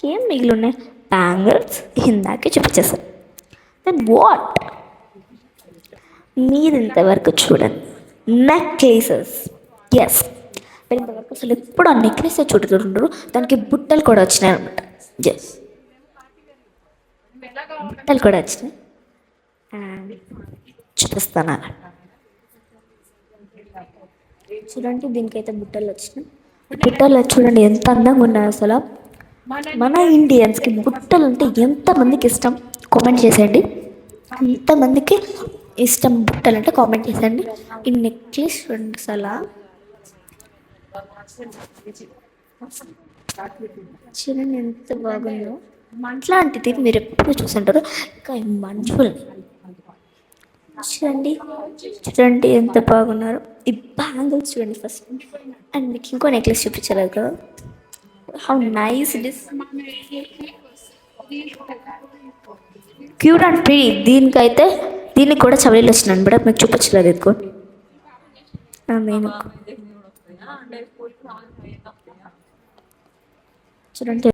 ఇంకేం మిగిలి ఉన్నాయి? బ్యాంగిల్స్ ఇందాకే చూపించేసాను. Then what? మీరు ఇంతవరకు చూడండి, నెక్లెసెస్. ఎస్, మీరు ఇంతవరకు అసలు ఎప్పుడు ఆ నెక్లెస్ చూడుతుంటారు. దానికి బుట్టలు కూడా వచ్చినాయి అనమాట. ఎస్, బుట్టలు కూడా వచ్చినాయి. అండ్ చూపిస్తాను, చూడండి. దీనికైతే బుట్టలు వచ్చినాయి. బుట్టలు చూడండి ఎంత అందంగా ఉన్నాయి అసలు. మన ఇండియన్స్కి బుట్టలు అంటే ఎంతమందికి ఇష్టం కామెంట్ చేసేయండి. ఎంతమందికి ఇష్టం బుట్టలు అంటే కామెంట్ చేసేయండి. ఈ నెక్లెస్ చూడండి అసలు చూడండి ఎంత బాగుందో. ఇట్లాంటిది మీరు ఎప్పుడు చూసుంటారు. ఇంకా మంజుల్ చూడండి, చూడండి ఎంత బాగున్నారు. ఈ బ్యాంగిల్స్ చూడండి ఫస్ట్. అండ్ మీకు ఇంకో నెక్లెస్ చూపించలేదు కదా, how nice it is, cute and pre. దీనికైతే దీనికి కూడా చవలీలు వచ్చినాను బట్ మీకు చూపించలేదు. ఎత్తుకో నేను చూడండి